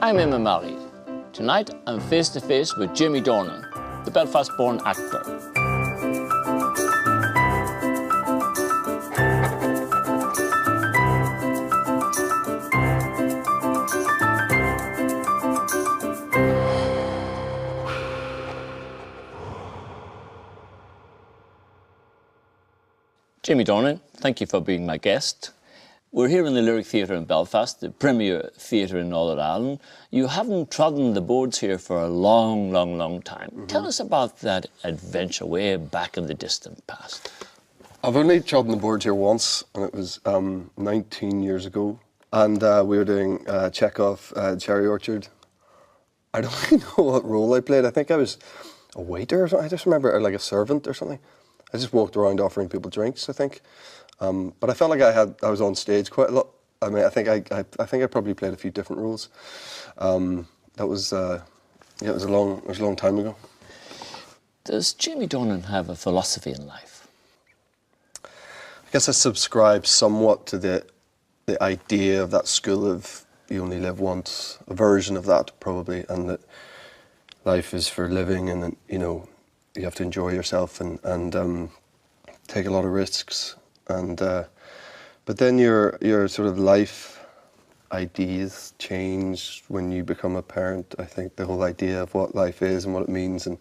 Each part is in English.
I'm Eamonn Mallie. Tonight I'm face to face with Jamie Dornan, the Belfast-born actor. Jamie Dornan, thank you for being my guest. We're here in the Lyric Theatre in Belfast, the premier theatre in Northern Ireland. You haven't trodden the boards here for a long, long, long time. Mm-hmm. Tell us about that adventure way back in the distant past. I've only trodden the boards here once, and it was 19 years ago. And we were doing Chekhov, Cherry Orchard. I don't really know what role I played. I think I was a waiter or something. I just remember, or like a servant or something. I just walked around offering people drinks, I think. But I felt like I was on stage quite a lot. I mean, I think I probably played a few different roles. That was, it was a long time ago. Does Jamie Dornan have a philosophy in life? I guess I subscribe somewhat to the idea of that school of you only live once, a version of that probably, and that life is for living, and you have to enjoy yourself and take a lot of risks. And but then your sort of life ideas change when you become a parent. I think the whole idea of what life is and what it means and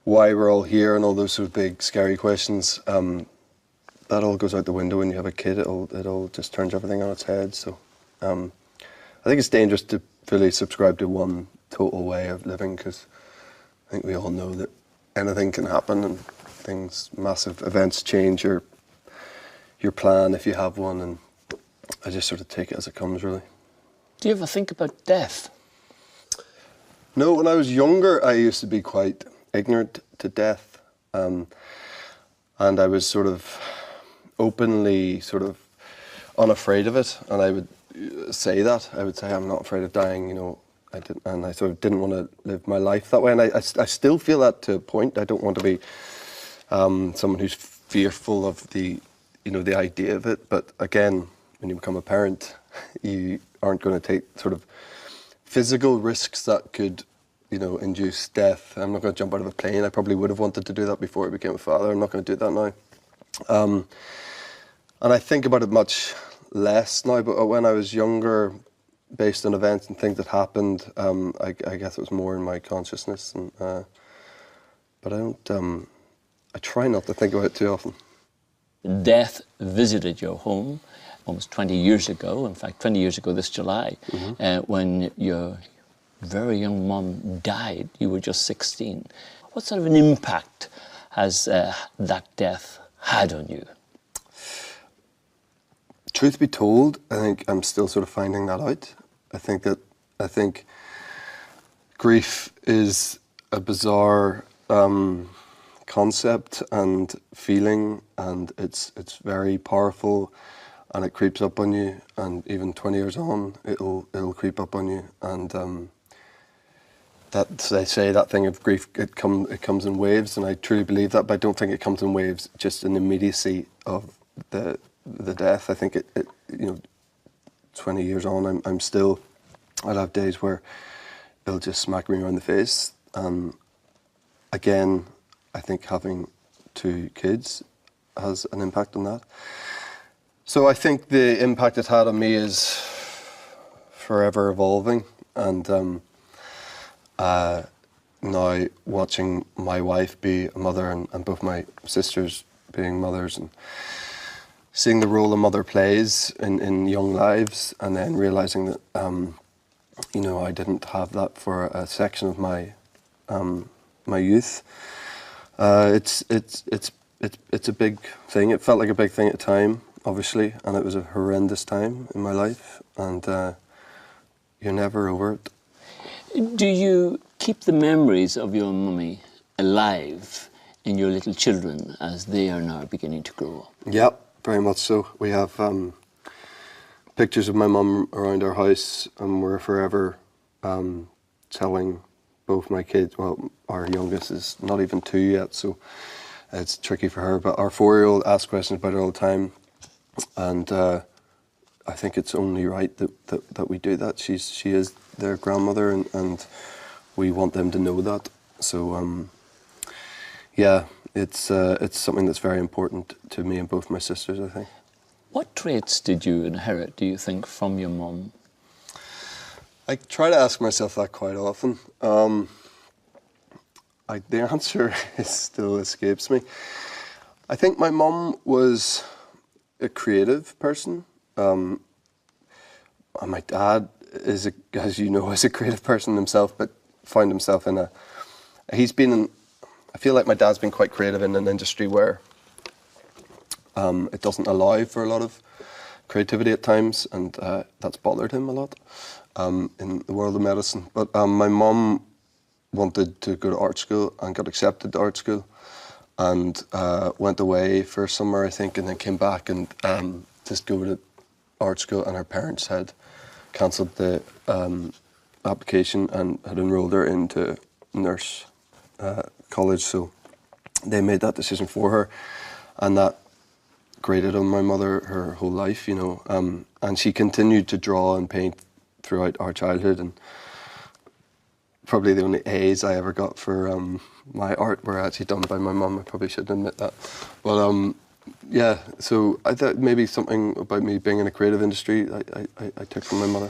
why we're all here and all those sort of big scary questions, that all goes out the window when you have a kid. It all just turns everything on its head. So I think it's dangerous to fully subscribe to one total way of living, because I think we all know that anything can happen and massive events change your plan if you have one, and I just sort of take it as it comes, really. Do you ever think about death? No, when I was younger, I used to be quite ignorant to death, and I was sort of openly sort of unafraid of it, and I would say that. I would say, I'm not afraid of dying, I sort of didn't want to live my life that way, and I still feel that to a point. I don't want to be someone who's fearful of the idea of it. But again, when you become a parent, you aren't going to take sort of physical risks that could, induce death. I'm not going to jump out of a plane. I probably would have wanted to do that before I became a father. I'm not going to do that now. And I think about it much less now, but when I was younger, based on events and things that happened, I guess it was more in my consciousness. And but I try not to think about it too often. Death visited your home almost 20 years ago, in fact 20 years ago this July, when your very young mum died. You were just 16. What sort of an impact has that death had on you? Truth be told, I think I'm still sort of finding that out. I think grief is a bizarre concept and feeling, and it's very powerful, and it creeps up on you, and even 20 years on it'll creep up on you, and that they say that thing of grief, it comes in waves, and I truly believe that, but I don't think it comes in waves just in the immediacy of the death. I think it 20 years on, I'll have days where it'll just smack me around the face. Again, I think having 2 kids has an impact on that. So I think the impact it had on me is forever evolving, and now watching my wife be a mother and both my sisters being mothers, and seeing the role a mother plays in young lives, and then realising that I didn't have that for a section of my my youth. It's a big thing. It felt like a big thing at the time, obviously, and it was a horrendous time in my life, and you're never over it. Do you keep the memories of your mummy alive in your little children as they are now beginning to grow up? Yep, very much so. We have pictures of my mum around our house, and we're forever telling both my kids, well, our youngest is not even 2 yet, so it's tricky for her, but our 4-year-old asks questions about her all the time, and I think it's only right that we do that. She is their grandmother, and we want them to know that. So yeah, it's something that's very important to me and both my sisters, I think. What traits did you inherit, do you think, from your mum? I try to ask myself that quite often. The answer still escapes me. I think my mum was a creative person. And my dad is, as you know, is a creative person himself, but found himself in I feel like my dad's been quite creative in an industry where it doesn't allow for a lot of creativity at times, and that's bothered him a lot in the world of medicine. But my mum wanted to go to art school and got accepted to art school, and went away for a summer, I think, and then came back and just go to art school, and her parents had cancelled the application and had enrolled her into nurse college, so they made that decision for her, and that grated on my mother her whole life, you know, and she continued to draw and paint throughout our childhood, and probably the only A's I ever got for my art were actually done by my mum. I probably shouldn't admit that, but yeah, so I thought maybe something about me being in a creative industry I took from my mother.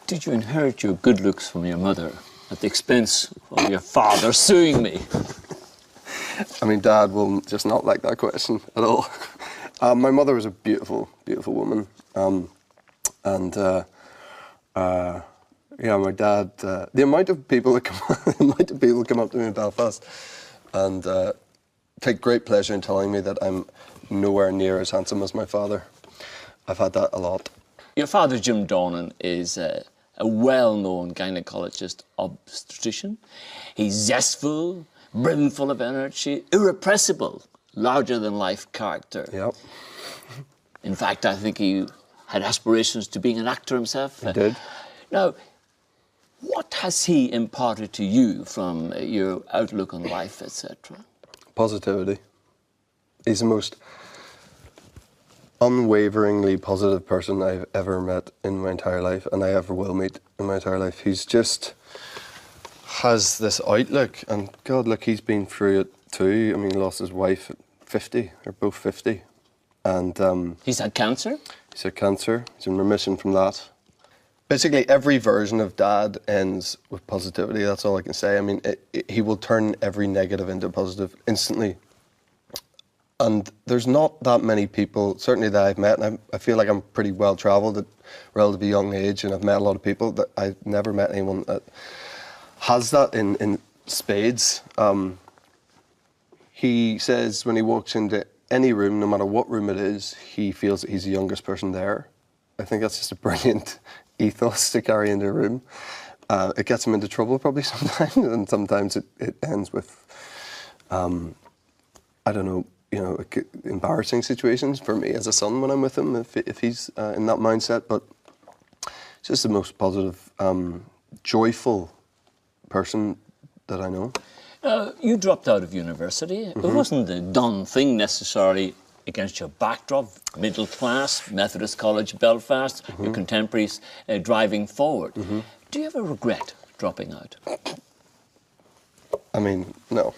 Did you inherit your good looks from your mother at the expense of your father suing me? I mean, Dad will just not like that question at all. My mother was a beautiful, beautiful woman, and yeah, my dad. The amount of people that come up to me in Belfast and take great pleasure in telling me that I'm nowhere near as handsome as my father. I've had that a lot. Your father, Jim Dornan, is a well-known gynecologist obstetrician. He's zestful, brimful of energy, irrepressible, larger-than-life character. Yep. In fact, I think he had aspirations to being an actor himself. He did. Now, what has he imparted to you from your outlook on life, etc.? Positivity. He's the most unwaveringly positive person I've ever met in my entire life, and I ever will meet in my entire life. He's just has this outlook, and God, look, he's been through it too. I mean, he lost his wife at 50, they're both 50. And he's had cancer? He's had cancer, he's in remission from that. Basically, every version of Dad ends with positivity, that's all I can say. I mean, he will turn every negative into positive instantly. And there's not that many people, certainly that I've met, and I feel like I'm pretty well-travelled at a relatively young age, and I've met a lot of people, that I've never met anyone that has that in spades. He says when he walks into any room, no matter what room it is, he feels that he's the youngest person there. I think that's just a brilliant ethos to carry into a room. It gets him into trouble probably sometimes, and sometimes it ends with, I don't know, you know, embarrassing situations for me as a son when I'm with him, if he's in that mindset. But it's just the most positive, joyful person that I know. You dropped out of university. It wasn't a done thing necessarily against your backdrop, middle class, Methodist College, Belfast, your contemporaries driving forward. Do you ever regret dropping out? I mean, no,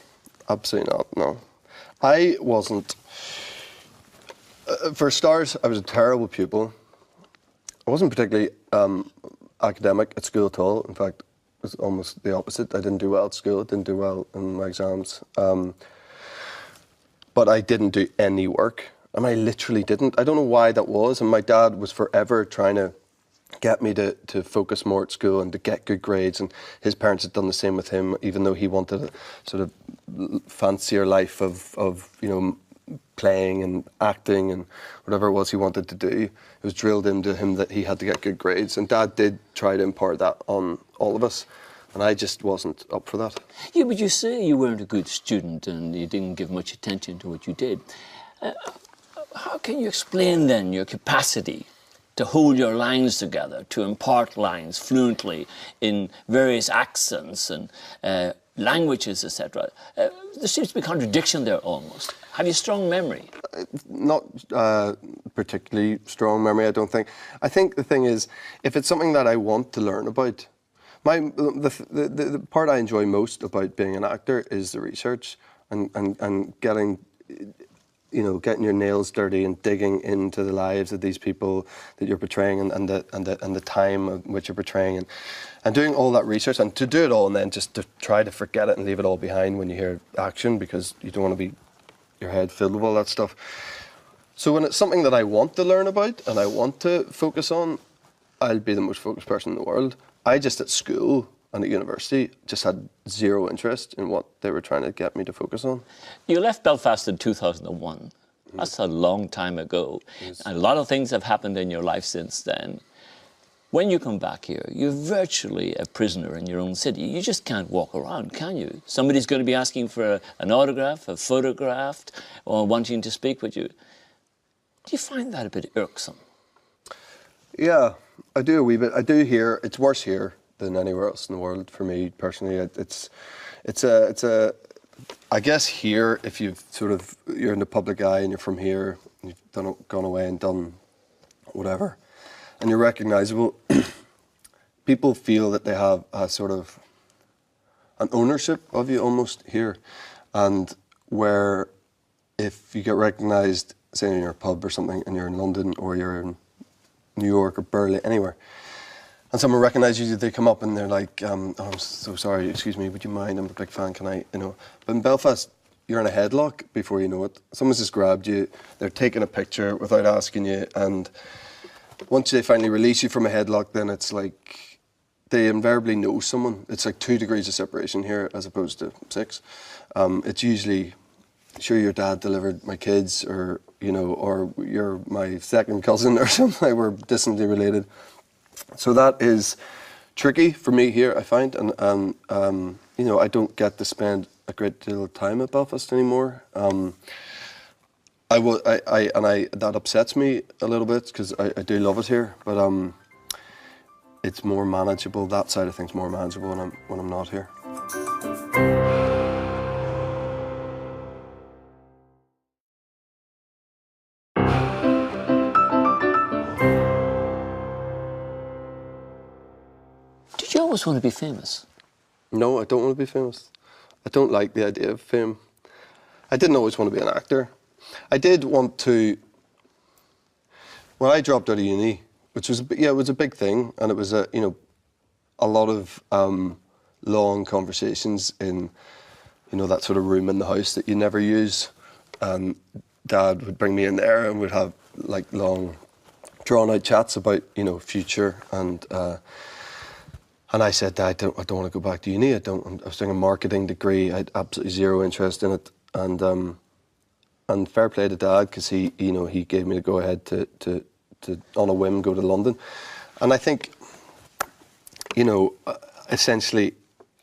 absolutely not, no. I wasn't, for starters, I was a terrible pupil. I wasn't particularly academic at school at all. In fact, it was almost the opposite. I didn't do well at school, I didn't do well in my exams. But I didn't do any work. And I literally didn't. I don't know why that was. And my dad was forever trying to get me to focus more at school and to get good grades. And his parents had done the same with him, even though he wanted a sort of fancier life of you know, playing and acting and whatever it was he wanted to do. It was drilled into him that he had to get good grades. And Dad did try to impart that on all of us. And I just wasn't up for that. Yeah, but you say you weren't a good student and you didn't give much attention to what you did. How can you explain then your capacity to hold your lines together, to impart lines fluently in various accents and languages, etc. There seems to be contradiction there almost. Have you strong memory? Not particularly strong memory, I don't think. I think the thing is, if it's something that I want to learn about, the part I enjoy most about being an actor is the research and getting, you know, getting your nails dirty and digging into the lives of these people that you're portraying and the time of which you're portraying and doing all that research, and to do it all and then just to try to forget it and leave it all behind when you hear action, because you don't want to be your head filled with all that stuff. So when it's something that I want to learn about and I want to focus on, I'll be the most focused person in the world. I just at school and at university just had zero interest in what they were trying to get me to focus on. You left Belfast in 2001. That's a long time ago. Yes. And a lot of things have happened in your life since then. When you come back here, you're virtually a prisoner in your own city. You just can't walk around, can you? Somebody's going to be asking for an autograph, a photograph, or wanting to speak with you. Do you find that a bit irksome? Yeah, I do a wee bit. I do here. It's worse here than anywhere else in the world for me personally. I guess here, if you're in the public eye and you're from here, you've gone away and done whatever, and you're recognisable, people feel that they have a sort of an ownership of you almost here, and where if you get recognised, say in your pub or something, and you're in London or you're in New York or Berlin, anywhere, and someone recognises you, they come up and they're like, oh, I'm so sorry, excuse me, would you mind? I'm a big fan, can I, you know. But in Belfast, you're in a headlock before you know it. Someone's just grabbed you, they're taking a picture without asking you, and once they finally release you from a headlock, then it's like they invariably know someone. It's like 2 degrees of separation here as opposed to 6. It's usually, sure, your dad delivered my kids, or, you know, or you're my second cousin or something, we're distantly related. So that is tricky for me here, I find, and you know, I don't get to spend a great deal of time at Belfast anymore. That upsets me a little bit, because I do love it here, but it's more manageable. That side of things more manageable when I'm not here. Did you always want to be famous? No, I don't want to be famous. I don't like the idea of fame. I didn't always want to be an actor. I did want to. When I dropped out of uni, which was it was a big thing, and it was a lot of long conversations in that sort of room in the house that you never use, and Dad would bring me in there and we'd have like long, drawn out chats about future, and I said, Dad, I don't want to go back to uni. I was doing a marketing degree. I had absolutely zero interest in it, and fair play to Dad, because he gave me the go ahead to on a whim go to London, and I think essentially,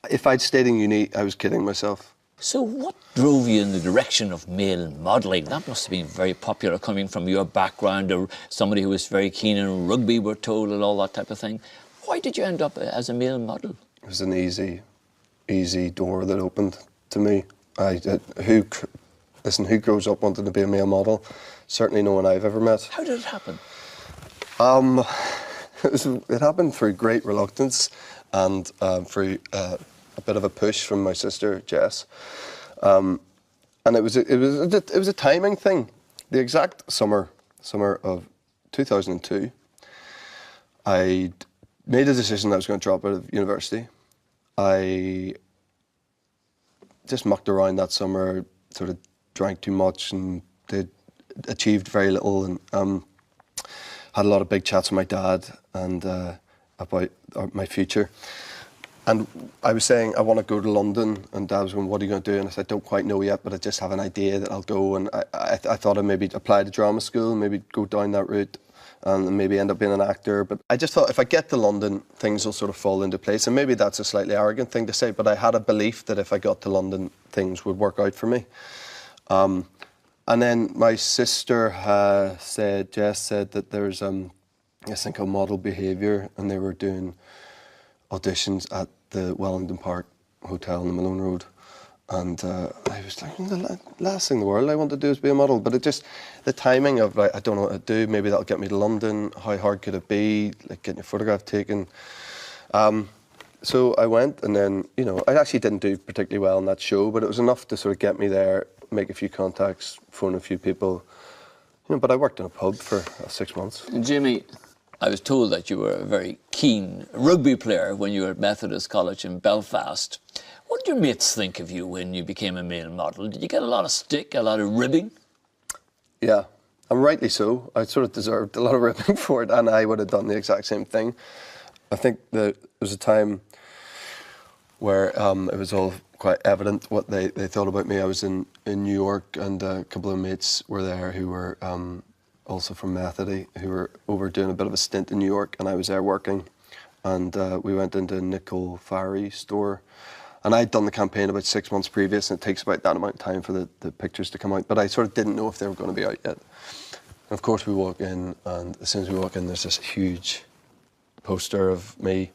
if I'd stayed in uni, I was kidding myself. So what drove you in the direction of male modelling? That must have been very popular, coming from your background, or somebody who was very keen on rugby, we're told, and all that type of thing. Why did you end up as a male model? It was an easy door that opened to me. Who grows up wanting to be a male model? Certainly no one I've ever met. How did it happen? It happened through great reluctance and through a bit of a push from my sister Jess, and it was a timing thing. The exact summer of 2002, I made a decision that I was going to drop out of university. I just mucked around that summer, sort of drank too much, and did achieved very little, and had a lot of big chats with my dad and about my future. And I was saying, I want to go to London, and Dad was going, what are you going to do? And I said, I don't quite know yet, but I just have an idea that I'll go. And I thought I'd maybe apply to drama school, maybe go down that route, and maybe end up being an actor. But I just thought, if I get to London, things will sort of fall into place. And maybe that's a slightly arrogant thing to say, but I had a belief that if I got to London, things would work out for me. And then my sister Jess said that there's this thing called Model Behaviour, and they were doing auditions at the Wellington Park hotel on the Malone Road. And I was like, the last thing in the world I want to do is be a model. But it just, the timing of, like, I don't know what to do, maybe that'll get me to London, how hard could it be, like getting your photograph taken. So I went, and then, you know, I actually didn't do particularly well on that show, but it was enough to sort of get me there, make a few contacts, phone a few people. You know, but I worked in a pub for 6 months. And Jimmy, I was told that you were a very keen rugby player when you were at Methodist College in Belfast. What did your mates think of you when you became a male model? Did you get a lot of stick, a lot of ribbing? Yeah, and rightly so. I sort of deserved a lot of ribbing for it, and I would have done the exact same thing. I think that there was a time where it was all quite evident what they thought about me. I was in New York, and a couple of mates were there who were also from Methody, who were over doing a bit of a stint in New York, and I was there working. And we went into Nicole Farry's store, and I'd done the campaign about 6 months previous, and it takes about that amount of time for the pictures to come out. But I sort of didn't know if they were going to be out yet. And of course we walk in, and as soon as we walk in, there's this huge poster of me.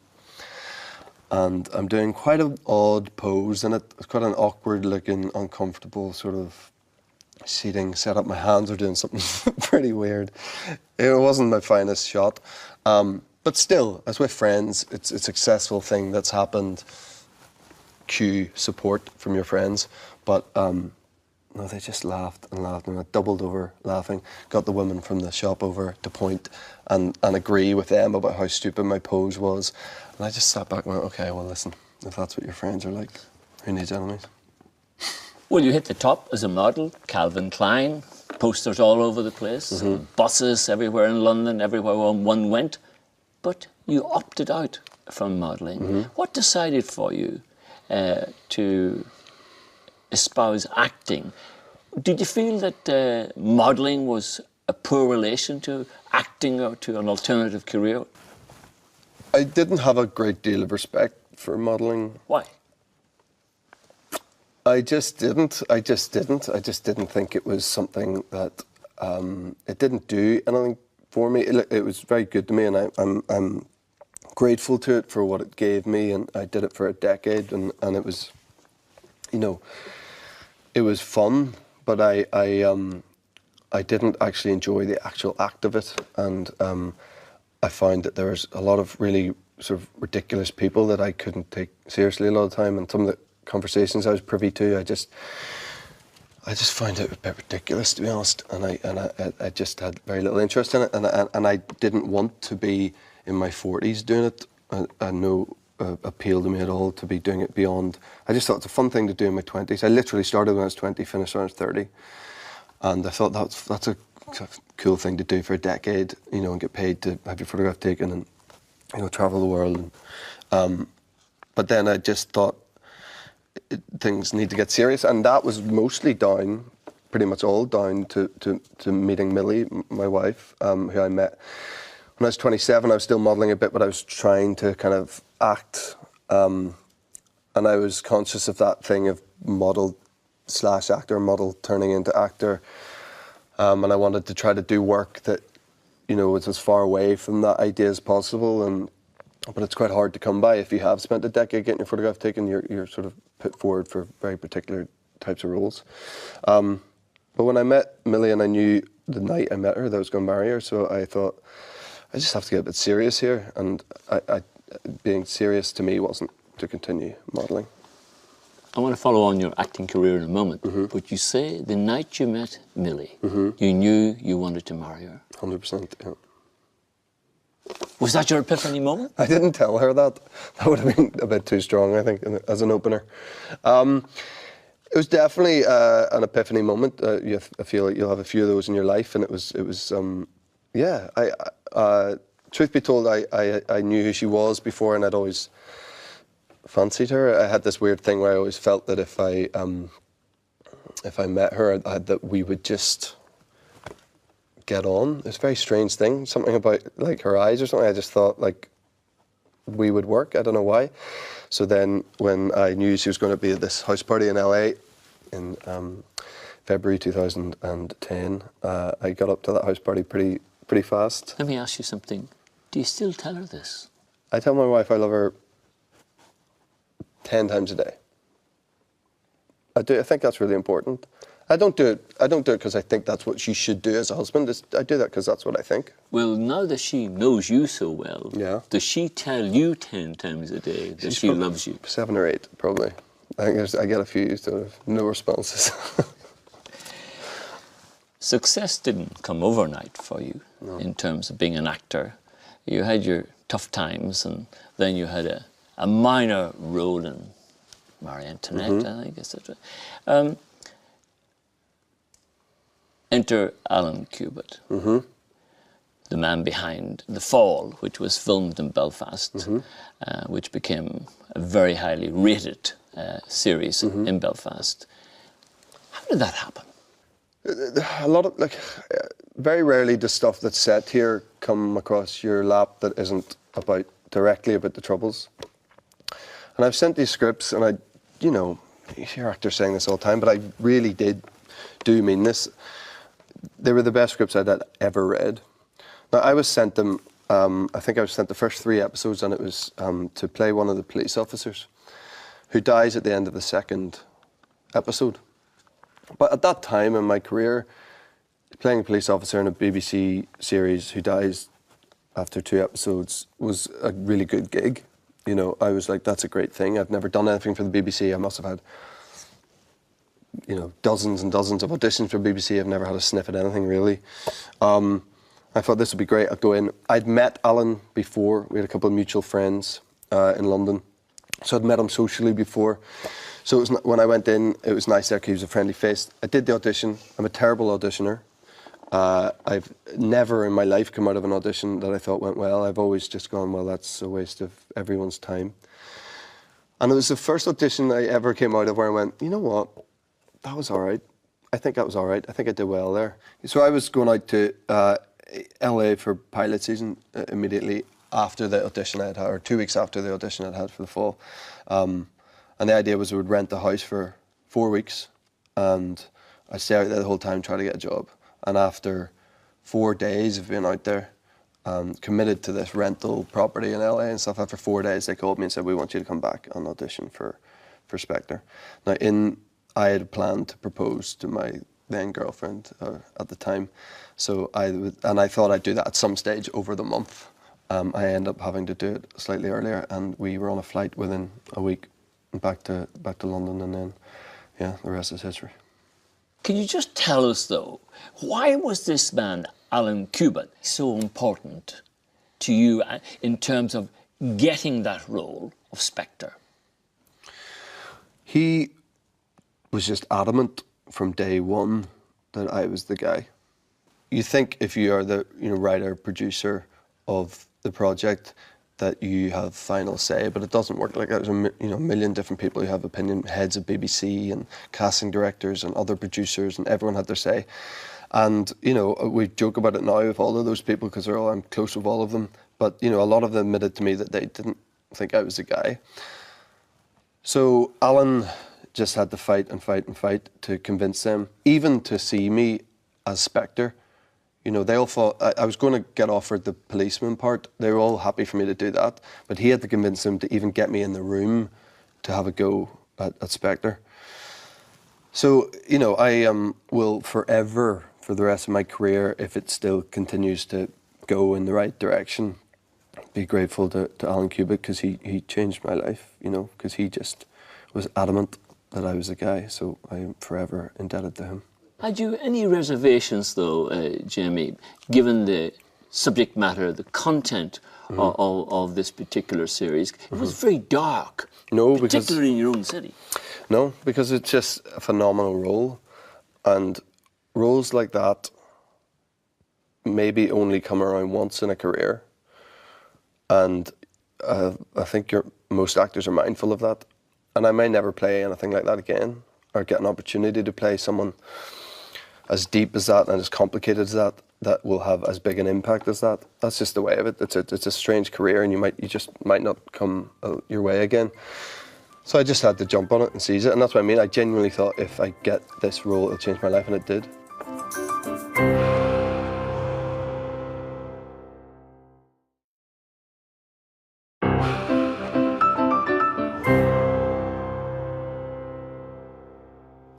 And I'm doing quite an odd pose in it. It's quite an awkward looking, uncomfortable sort of seating setup. My hands are doing something pretty weird. It wasn't my finest shot. But still, as with friends, it's a successful thing that's happened. Cue support from your friends. But no, they just laughed and laughed, and I doubled over laughing. Got the women from the shop over to point and agree with them about how stupid my pose was. And I just sat back and went, okay, well, listen, if that's what your friends are like, who needs enemies? Well, you hit the top as a model, Calvin Klein, posters all over the place, buses everywhere in London, everywhere one went. But you opted out from modelling. What decided for you to espouse acting? Did you feel that modelling was a poor relation to acting or to an alternative career? I didn't have a great deal of respect for modelling. Why? I just didn't. I just didn't think it was something that it didn't do anything for me. It was very good to me, and I'm grateful to it for what it gave me. And I did it for a decade, and it was, you know, it was fun. But I didn't actually enjoy the actual act of it, and I found that there was a lot of really sort of ridiculous people that I couldn't take seriously a lot of the time, and some of the conversations I was privy to, I just find it a bit ridiculous, to be honest, and I just had very little interest in it, and I didn't want to be in my 40s doing it. I had no appeal to me at all to be doing it beyond. I just thought it's a fun thing to do in my 20s. I literally started when I was 20, finished when I was 30, and I thought that's a cool thing to do for a decade, you know, and get paid to have your photograph taken and, you know, travel the world. But then I just thought things need to get serious, and that was mostly down, pretty much all down to meeting Millie, my wife, who I met when I was 27. I was still modelling a bit, but I was trying to kind of act, and I was conscious of that thing of model/actor, model turning into actor. And I wanted to try to do work that, you know, was as far away from that idea as possible. But it's quite hard to come by if you have spent a decade getting your photograph taken. You're sort of put forward for very particular types of roles. But when I met Millie, and I knew the night I met her that I was going to marry her, so I thought, I just have to get a bit serious here. And being serious to me wasn't to continue modelling. I want to follow on your acting career in a moment, but you say the night you met Millie, you knew you wanted to marry her. 100%, yeah. Was that your epiphany moment? I didn't tell her that. That would have been a bit too strong, I think, as an opener. It was definitely an epiphany moment. I feel like you'll have a few of those in your life, and it was yeah. Truth be told, I knew who she was before, and I'd always fancied her. I had this weird thing where I always felt that if I met her, that we would just get on. It's a very strange thing. Something about like her eyes or something. I just thought like we would work. I don't know why. So then when I knew she was going to be at this house party in LA in February 2010, I got up to that house party pretty fast. Let me ask you something. Do you still tell her this? I tell my wife I love her 10 times a day. I do. I think that's really important. I don't do it because I think that's what she should do as a husband. I do that because that's what I think. Well, now that she knows you so well, Yeah. does she tell you 10 times a day that she loves you? 7 or 8, probably. I think I get a few sort of no responses. Success didn't come overnight for you in terms of being an actor. You had your tough times, and then you had a minor role in Marie Antoinette, I think, etc. Enter Alan Cubitt, the man behind The Fall, which was filmed in Belfast, which became a very highly rated series in Belfast. How did that happen? A lot of, very rarely does stuff that's set here come across your lap that isn't directly about the Troubles. And I've sent these scripts, and you hear actors saying this all the time, but I really do mean this. They were the best scripts I'd ever read. Now, I was sent them, I think I was sent the first 3 episodes, and it was to play one of the police officers who dies at the end of the 2nd episode. But at that time in my career, playing a police officer in a BBC series who dies after 2 episodes was a really good gig. I was like, that's a great thing. I've never done anything for the BBC. I must have had, dozens and dozens of auditions for BBC. I've never had a sniff at anything, really. I thought this would be great. I'd go in. I'd met Alan before. We had a couple of mutual friends in London. So I'd met him socially before. So when I went in, it was nice there because he was a friendly face. I did the audition. I'm a terrible auditioner. I've never in my life come out of an audition that I thought went well. I've always just gone, well, that's a waste of everyone's time. And it was the first audition I ever came out of where I went, you know what, that was all right. I think that was all right. I think I did well there. So I was going out to LA for pilot season immediately after the audition I had had, or 2 weeks after the audition I'd had for The Fall. And the idea was we would rent the house for 4 weeks, and I'd stay out there the whole time trying to get a job. And after 4 days of being out there, committed to this rental property in LA and stuff, after 4 days they called me and said, we want you to come back and audition for Spectre. Now, I had planned to propose to my then girlfriend at the time, so I thought I'd do that at some stage over the month. I ended up having to do it slightly earlier, and we were on a flight within a week back to London, and then, yeah, the rest is history. Can you just tell us, though, why was this man, Alan Cubitt, so important to you in terms of getting that role of Spectre? He was just adamant from day one that I was the guy. You think if you are the writer, producer of the project that you have final say, but it doesn't work like that. There's a million different people who have opinion, heads of BBC and casting directors and other producers, and everyone had their say. And we joke about it now with all of those people because I'm close with all of them. But a lot of them admitted to me that they didn't think I was the guy. So Alan just had to fight and fight and fight to convince them, even to see me as Spectre. They all thought I was going to get offered the policeman part. They were all happy for me to do that, but he had to convince them to even get me in the room to have a go at Spectre. So, I will forever, for the rest of my career, if it still continues to go in the right direction, be grateful to Alan Cubitt, because he changed my life, because he just was adamant that I was the guy, so I am forever indebted to him. Had you any reservations, though, Jamie, given the subject matter, the content of this particular series? It was very dark, particularly in your own city. No, because it's just a phenomenal role, and roles like that maybe only come around once in a career, and I think most actors are mindful of that, and I may never play anything like that again, or get an opportunity to play someone as deep as that and as complicated as that will have as big an impact as that. That's just the way of it. It's a strange career, and you just might not come your way again. So I just had to jump on it and seize it, and that's what I mean. I genuinely thought if I get this role, it'll change my life, and it did.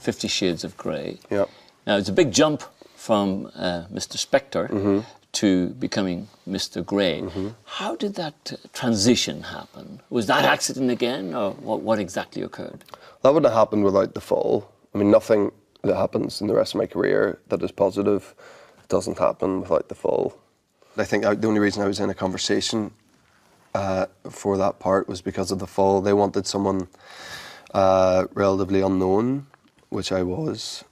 50 Shades of Grey. Yeah. Now, it's a big jump from Mr. Spectre to becoming Mr. Grey. How did that transition happen? Was that accident again, or what exactly occurred? That wouldn't have happened without the fall. I mean, nothing that happens in the rest of my career that is positive doesn't happen without the fall. I think the only reason I was in a conversation for that part was because of the fall. They wanted someone relatively unknown, which I was.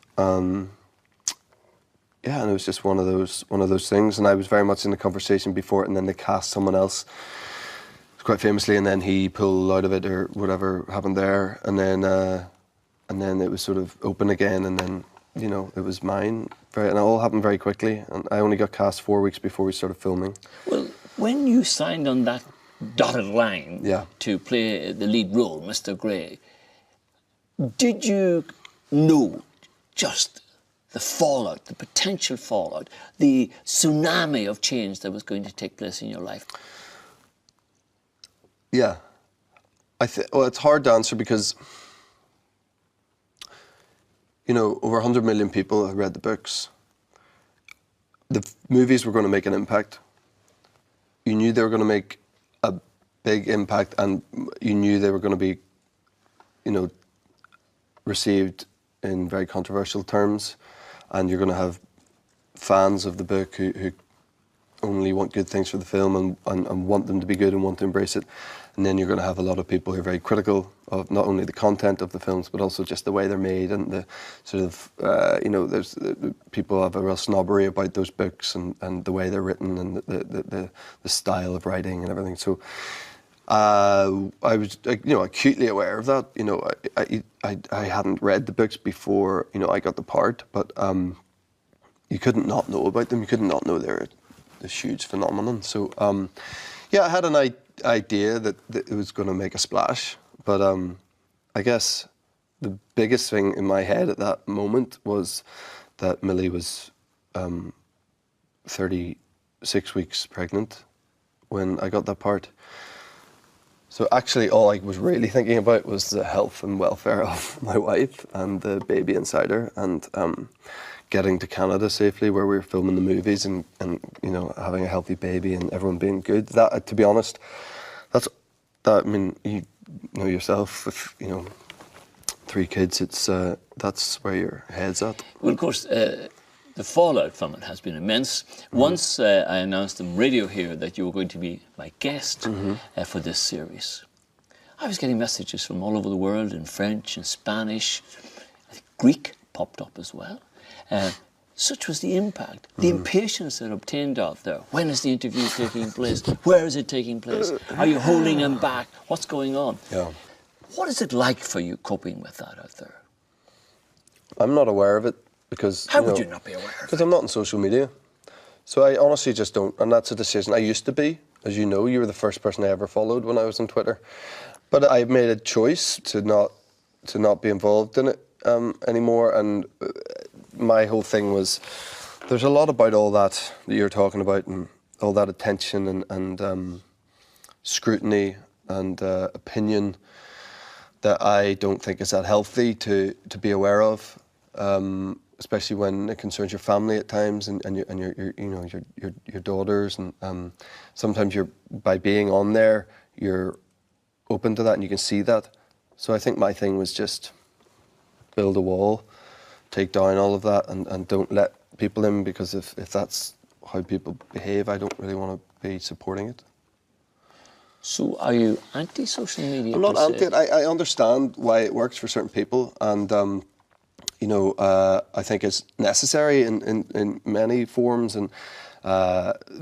Yeah, and it was just one of those things. And I was very much in the conversation before it, and then they cast someone else quite famously, and then he pulled out of it or whatever happened there, and then it was sort of open again, and then it was mine. And it all happened very quickly, and I only got cast 4 weeks before we started filming. Well, when you signed on that dotted line to play the lead role, Mr. Grey, did you know just the fallout, the potential fallout, the tsunami of change that was going to take place in your life? Yeah. Well, it's hard to answer because, over 100 million people have read the books. The movies were going to make an impact. You knew they were going to make a big impact, and you knew they were going to be, received in very controversial terms, and you're going to have fans of the book who only want good things for the film and want them to be good and want to embrace it. And then you're going to have a lot of people who are very critical of not only the content of the films, but also just the way they're made and the sort of, there's people have a real snobbery about those books and the way they're written and the style of writing and everything. So I was, acutely aware of that. I hadn't read the books before, I got the part, but you couldn't not know about them. You couldn't not know they're this huge phenomenon. So, I had an idea that it was going to make a splash, but I guess the biggest thing in my head at that moment was that Millie was 36 weeks pregnant when I got that part. So actually all I was really thinking about was the health and welfare of my wife and the baby inside her, and getting to Canada safely where we were filming the movies and having a healthy baby and everyone being good. That, to be honest, I mean, you know yourself, with 3 kids, that's where your head's at. Well, of course, the fallout from it has been immense. Once I announced on radio here that you were going to be my guest for this series, I was getting messages from all over the world in French and Spanish. I think Greek popped up as well. Such was the impact, the impatience that obtained out there. When is the interview taking place? Where is it taking place? Are you holding him back? What's going on? Yeah. What is it like for you coping with that out there? I'm not aware of it because... How would you not be aware of it? Because I'm not on social media. So I honestly just don't, and that's a decision. I used to be. As you know, you were the first person I ever followed when I was on Twitter. But I made a choice to not be involved in it anymore, and my whole thing was, there's a lot about all that you're talking about, and all that attention and scrutiny and opinion that I don't think is that healthy to be aware of, especially when it concerns your family at times and your daughters, and sometimes by being on there you're open to that and you can see that. So I think my thing was just build a wall, take down all of that, and don't let people in, because if that's how people behave, I don't really want to be supporting it. So are you anti-social media? I'm not anti it. I understand why it works for certain people, and I think it's necessary in many forms, and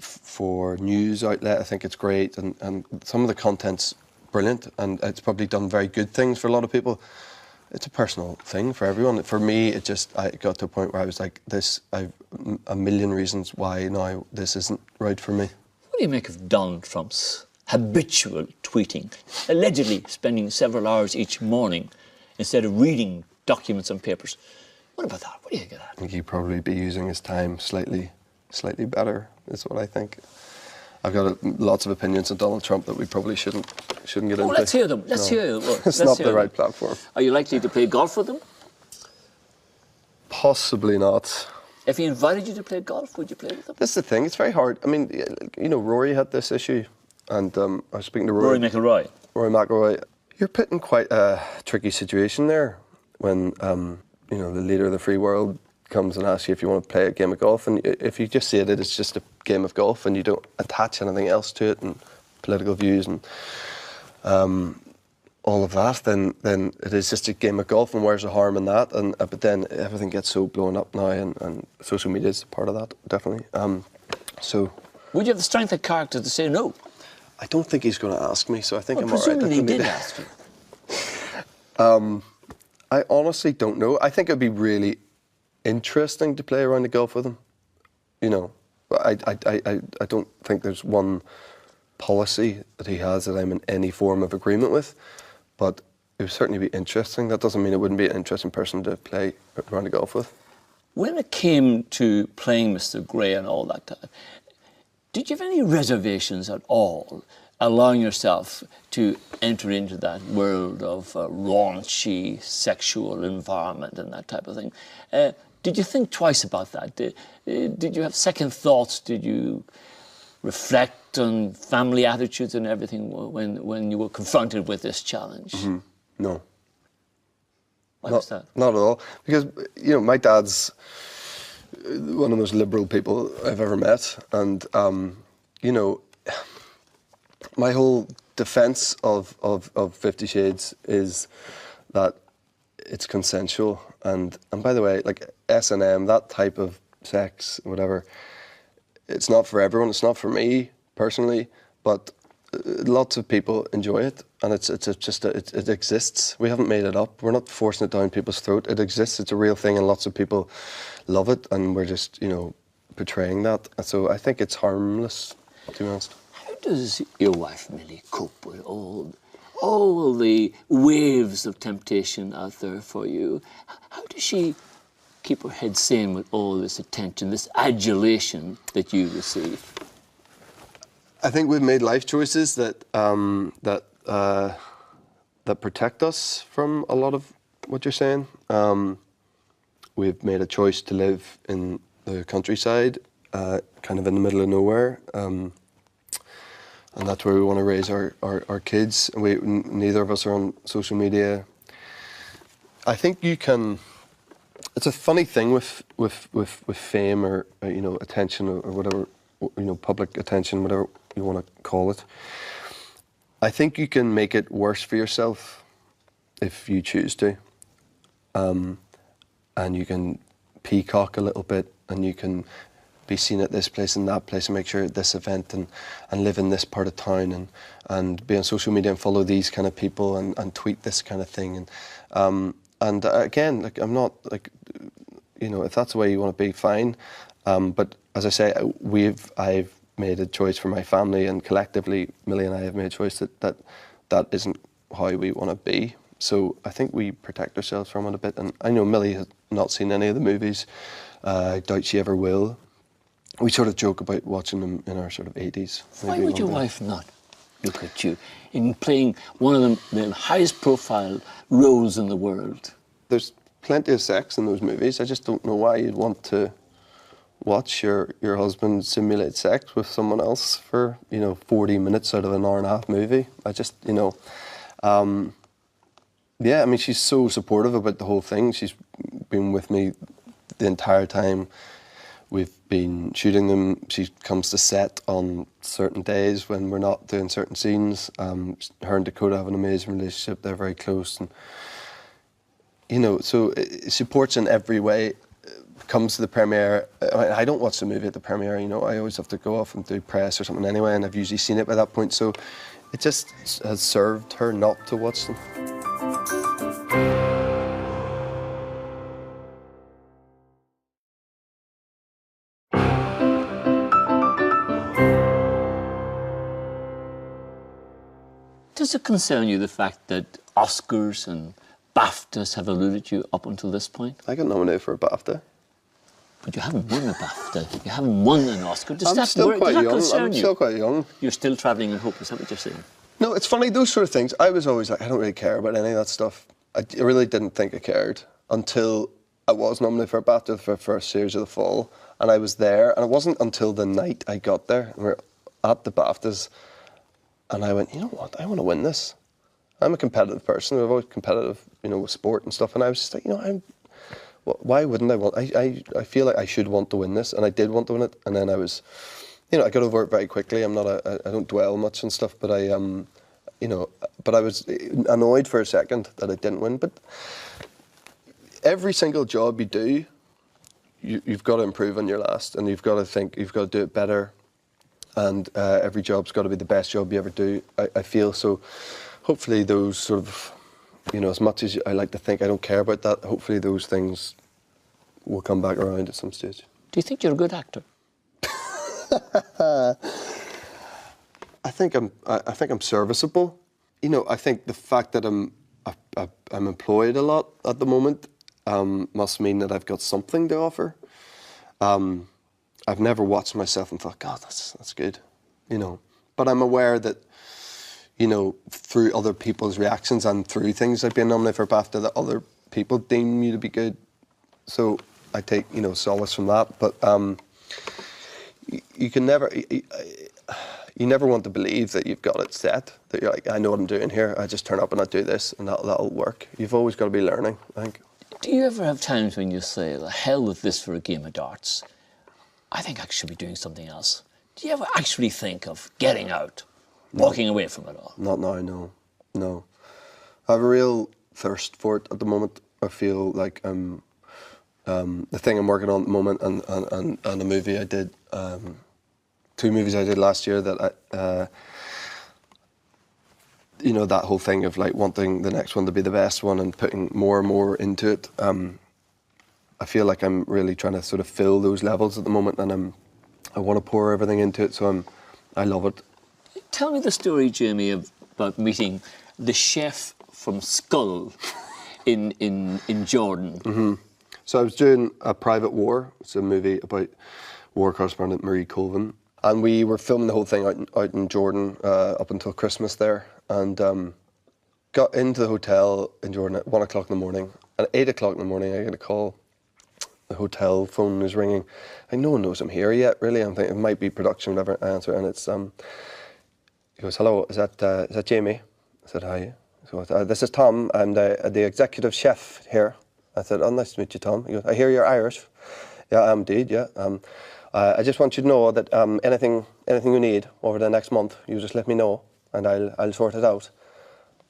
for news outlet I think it's great, and some of the content's brilliant, and it's probably done very good things for a lot of people. It's a personal thing for everyone. For me, I got to a point where I was like, I've a million reasons why now this isn't right for me. What do you make of Donald Trump's habitual tweeting, allegedly spending several hours each morning instead of reading documents and papers? What about that? What do you think of that? I think he'd probably be using his time slightly better, is what I think. I've got lots of opinions on Donald Trump that we probably shouldn't get into. Let's hear them. Let's hear them. It's not the right platform. Are you likely to play golf with him? Possibly not. If he invited you to play golf, would you play with him? This is the thing, it's very hard. I mean, you know, Rory had this issue, and I was speaking to Rory McIlroy. Rory McIlroy. You're put in quite a tricky situation there when, you know, the leader of the free world comes and asks you if you want to play a game of golf, and if you just say that it's just a game of golf and you don't attach anything else to it, and political views and all of that, then it is just a game of golf, and where's the harm in that? And but then everything gets so blown up now, and social media is part of that, definitely. So, would you have the strength of character to say no? I don't think he's going to ask me, so I think I'm all right. Presumably he did ask you. I honestly don't know. I think it'd be really interesting to play around the golf with him. You know, I don't think there's one policy that he has that I'm in any form of agreement with, but it would certainly be interesting. That doesn't mean it wouldn't be an interesting person to play around the golf with. When it came to playing Mr. Grey and all that, did you have any reservations at all, allowing yourself to enter into that world of raunchy sexual environment and that type of thing? Did you think twice about that? Did you have second thoughts? Did you reflect on family attitudes and everything when you were confronted with this challenge? Mm-hmm. No. Why was that? Not at all. Because, you know, my dad's one of the most liberal people I've ever met. And, you know, my whole defence of 50 Shades is that it's consensual. And by the way, like S&M, that type of sex, whatever, it's not for everyone. It's not for me personally, but lots of people enjoy it, and it exists. We haven't made it up. We're not forcing it down people's throat. It exists. It's a real thing, and lots of people love it, and we're just, you know, portraying that. So I think it's harmless, to be honest. How does your wife Millie cope with all the waves of temptation out there for you? How does she keep her head sane with all this attention, this adulation that you receive? I think we've made life choices that protect us from a lot of what you're saying. We've made a choice to live in the countryside, kind of in the middle of nowhere, and that's where we want to raise our kids. Neither of us are on social media. I think you can. It's a funny thing with fame or you know, attention or whatever, you know, public attention, whatever you want to call it. I think you can make it worse for yourself if you choose to, and you can peacock a little bit, and you can be seen at this place and that place and make sure at this event and live in this part of town and be on social media and follow these kind of people and tweet this kind of thing and again, like, I'm not, like, you know, if that's the way you want to be, fine. But as I say, I've made a choice for my family, and collectively, Millie and I have made a choice that isn't how we want to be. So I think we protect ourselves from it a bit. And I know Millie has not seen any of the movies. I doubt she ever will. We sort of joke about watching them in our sort of 80s. Why would your wife not look at you in playing one of the highest profile roles in the world? There's plenty of sex in those movies. I just don't know why you'd want to watch your husband simulate sex with someone else for, you know, 40 minutes out of an hour and a half movie. I just, you know, yeah, I mean, she's so supportive about the whole thing. She's been with me the entire time we've been shooting them. She comes to set on certain days when we're not doing certain scenes. Her and Dakota have an amazing relationship. They're very close. And, you know, so it supports in every way. Comes to the premiere. I don't watch the movie at the premiere, you know. I always have to go off and do press or something anyway, and I've usually seen it by that point. So it just has served her not to watch them. Does it concern you, the fact that Oscars and BAFTAs have eluded you up until this point? I got nominated for a BAFTA. But you haven't won a BAFTA. You haven't won an Oscar. Does that still worry, quite does that young. concern I'm you? still quite young. You're still travelling in hope, is that what you're saying? No, it's funny, those sort of things. I was always like, I don't really care about any of that stuff. I really didn't think I cared until I was nominated for a BAFTA for the first series of the fall, and I was there, and it wasn't until the night I got there, and we were at the BAFTAs, and I went, you know what, I want to win this. I'm a competitive person. I've always competitive, with sport and stuff, and I was just like, why wouldn't I want? I feel like I should want to win this, and I did want to win it, and then I was, I got over it very quickly. I don't dwell much and stuff, but but I was annoyed for a second that I didn't win. But every single job you do, you've got to improve on your last, and you've got to think, you've got to do it better, and every job's got to be the best job you ever do. I feel so. Hopefully, those sort of, as much as I like to think I don't care about that, hopefully those things will come back around at some stage. Do you think you're a good actor? I think I'm serviceable. I think the fact that I'm employed a lot at the moment must mean that I've got something to offer. I've never watched myself and thought, God, that's good, But I'm aware that, through other people's reactions and through things like being nominated for a BAFTA, that other people deem you to be good. So I take, solace from that. But you can never... You never want to believe that you've got it set, that you're like, I know what I'm doing here, I just turn up and I do this and that'll work. You've always got to be learning, I think. Do you ever have times when you say, the hell with this for a game of darts, I think I should be doing something else? Do you ever actually think of getting out, walking away from it all? Not now, no. I have a real thirst for it at the moment. I feel like the thing I'm working on at the moment and a movie I did, 2 movies I did last year that that whole thing of like wanting the next one to be the best one and putting more and more into it. I feel like I'm really trying to sort of fill those levels at the moment, and I want to pour everything into it. So I love it. Tell me the story, Jamie, about meeting the chef from Skull in Jordan. Mm-hmm. So I was doing A Private War. It's a movie about war correspondent Marie Colvin. And we were filming the whole thing out in Jordan up until Christmas there, and got into the hotel in Jordan at 1 o'clock in the morning. And at 8 o'clock in the morning, I get a call. The hotel phone is ringing. Like, no one knows I'm here yet, really. I'm thinking it might be production, whatever. I answer, and it's he goes, "Hello, is that Jamie?" I said, "Hi." So this is Tom. I'm the executive chef here. I said, "Oh, nice to meet you, Tom." He goes, "I hear you're Irish." "Yeah, I'm indeed. Yeah." I just want you to know that anything you need over the next month, you just let me know, and I'll sort it out.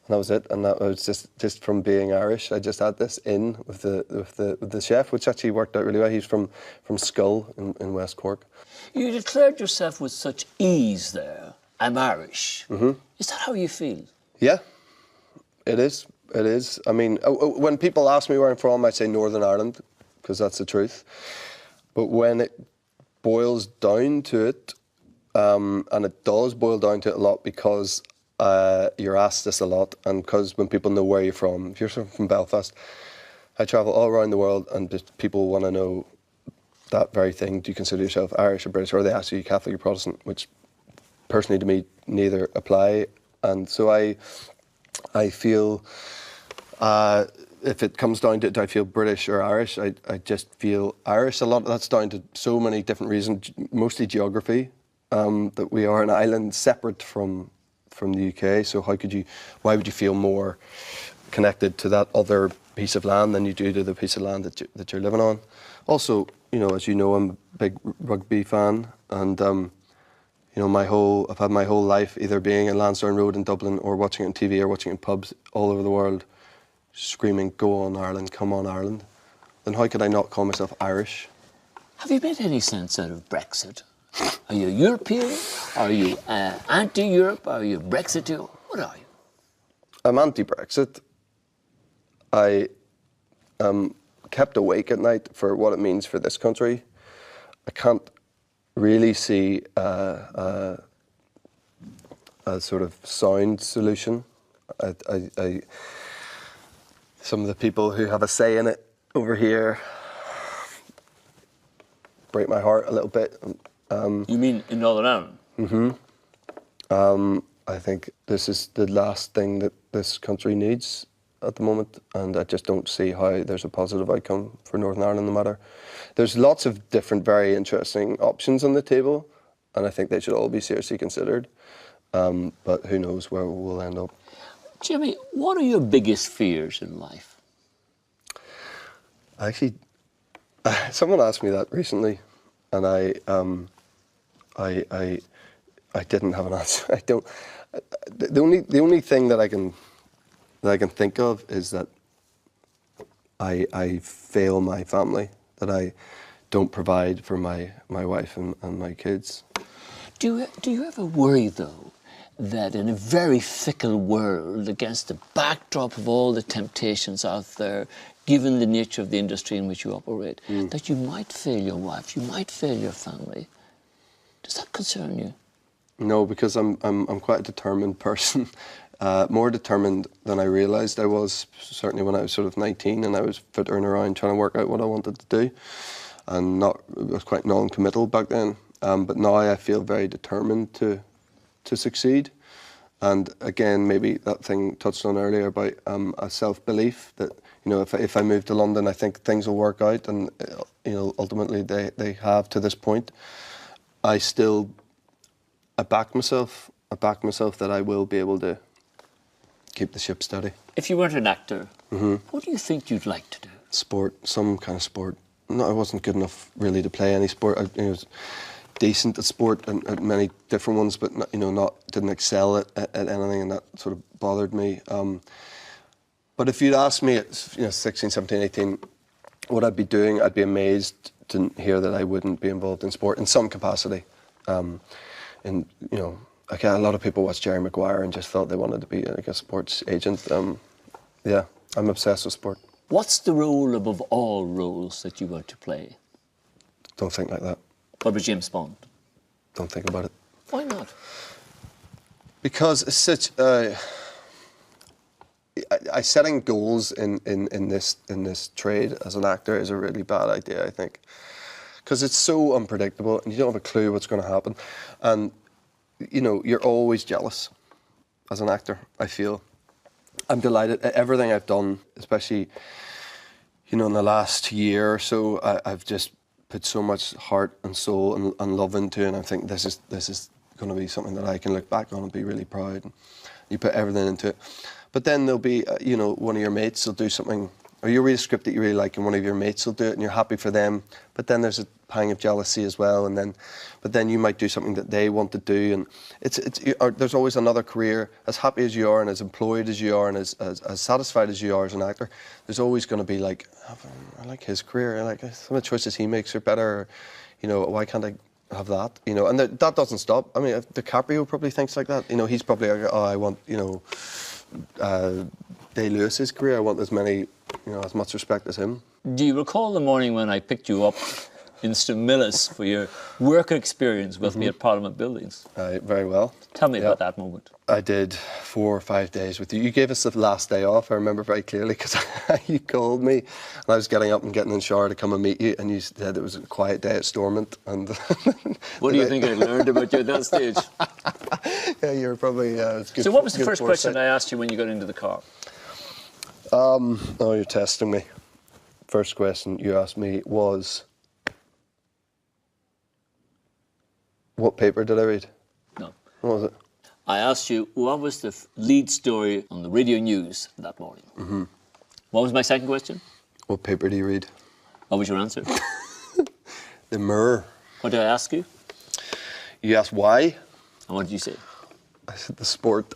And that was it. And that was just from being Irish. I just had this in with the chef, which actually worked out really well. He's from Skull in West Cork. You declared yourself with such ease there. I'm Irish. Mm-hmm. Is that how you feel? Yeah, it is. It is. I mean, when people ask me where I'm from, I say Northern Ireland, because that's the truth. But when it boils down to it, and it does boil down to it a lot, because you're asked this a lot, and because when people know where you're from, if you're from Belfast, I travel all around the world, and just people want to know that very thing. Do you consider yourself Irish or British? Or they ask you Catholic or Protestant, which personally to me neither apply. And so I feel, if it comes down to it, do I feel British or Irish? I just feel Irish. A lot of that's down to so many different reasons, mostly geography, that we are an island separate from the UK. So why would you feel more connected to that other piece of land than you do to the piece of land that you're living on? Also, as you know, I'm a big rugby fan, and I've had my whole life either being in Lansdowne Road in Dublin or watching it on TV or watching it in pubs all over the world, screaming, "Go on Ireland, come on Ireland." Then how could I not call myself Irish? Have you made any sense out of Brexit? Are you European? Are you anti-Europe? Are you Brexiteer? What are you? I'm anti-Brexit. I am kept awake at night for what it means for this country. I can't really see a sort of sound solution. Some of the people who have a say in it over here break my heart a little bit. You mean in Northern Ireland? Mm-hmm. I think this is the last thing that this country needs. at the moment, and I just don't see how there's a positive outcome for Northern Ireland no matter. There's lots of different, very interesting options on the table, and I think they should all be seriously considered. But who knows where we'll end up. Jimmy, what are your biggest fears in life? Actually, someone asked me that recently, and I didn't have an answer. I don't. The only thing that I can think of is that I fail my family, that I don't provide for my wife and my kids. Do you ever worry, though, that in a very fickle world, against the backdrop of all the temptations out there, given the nature of the industry in which you operate, that you might fail your wife, you might fail your family? Does that concern you? No, because I'm quite a determined person, more determined than I realised I was, certainly when I was sort of 19 and I was fittering around trying to work out what I wanted to do, and was quite non-committal back then. But now I feel very determined to succeed. And again, maybe that thing touched on earlier about a self-belief that, you know, if I move to London, I think things will work out, and you know, ultimately they have to this point. I back myself that I will be able to keep the ship steady. If you weren't an actor, what do you think you'd like to do? Sport, some kind of sport. No, I wasn't good enough really to play any sport. I was decent at sport and at many different ones, but not, didn't excel at anything, and that sort of bothered me. But if you'd asked me at 16, 17, 18, what I'd be doing, I'd be amazed to hear that I wouldn't be involved in sport in some capacity. And a lot of people watched Jerry Maguire and just thought they wanted to be like a sports agent. Yeah, I'm obsessed with sport. What's the role above all roles that you were to play? Don't think like that. What about James Bond? Don't think about it. Why not? Because it's such. Setting goals in this trade as an actor is a really bad idea, I think, because it's so unpredictable and you don't have a clue what's going to happen, and you're always jealous as an actor. I feel. I'm delighted at everything I've done, especially in the last year or so. I've just put so much heart and soul and love into it, and I think this is going to be something that I can look back on and be really proud. And you put everything into it. But then there'll be, one of your mates will do something, or you read a script that you really like and one of your mates will do it and you're happy for them. But then there's a pang of jealousy as well, but then you might do something that they want to do, and there's always another career. As happy as you are and as employed as you are and as satisfied as you are as an actor, there's always going to be like, I like his career, I like some of the choices he makes are better, why can't I have that? And that doesn't stop. I mean, DiCaprio probably thinks like that. He's probably like, oh, I want, Day-Lewis's career, I want as much respect as him. Do you recall the morning when I picked you up in St Millis for your work experience with me at Parliament Buildings? Very well. Tell me about that moment. I did 4 or 5 days with you. You gave us the last day off, I remember very clearly, because you called me and I was getting up and getting in the shower to come and meet you, and you said it was a quiet day at Stormont. And what do you think I learned about you at that stage? Yeah, you were probably... good, so what was the first question I asked you when you got into the car? Oh, you're testing me. First question you asked me was... What paper did I read? No. What was it? I asked you, what was the lead story on the radio news that morning? Mm-hmm. What was my second question? What paper do you read? What was your answer? The Mirror. What did I ask you? You asked why? And what did you say? I said the sport.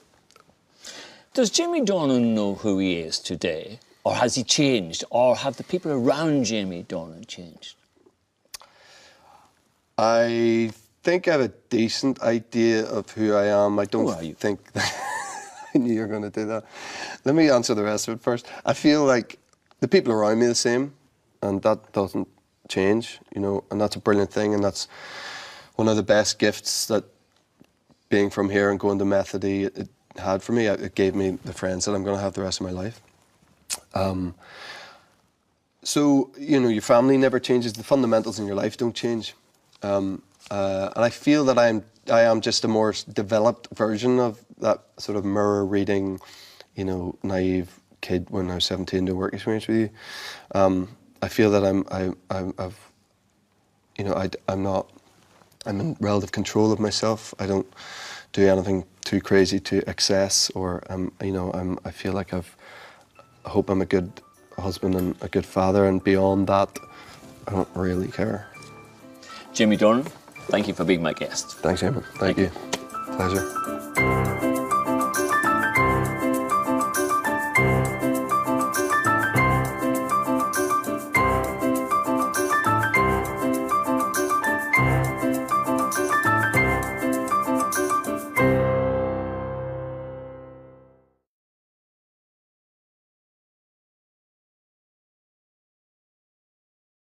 Does Jamie Dornan know who he is today? Or has he changed? Or have the people around Jamie Dornan changed? I think I have a decent idea of who I am. I don't think that I knew you were going to do that. Let me answer the rest of it first. I feel like the people around me are the same, and that doesn't change, and that's a brilliant thing, and that's one of the best gifts that being from here and going to Methody it had for me. It gave me the friends that I'm going to have the rest of my life. So, your family never changes. The fundamentals in your life don't change. And I feel that I am just a more developed version of that sort of mirror reading, naive kid when I was 17 to work experience with you. I feel that I'm in relative control of myself. I don't do anything too crazy to excess, or I feel like I hope I'm a good husband and a good father, and beyond that, I don't really care. Jamie Dornan, thank you for being my guest. Thanks, Eamonn. Thank you. Pleasure.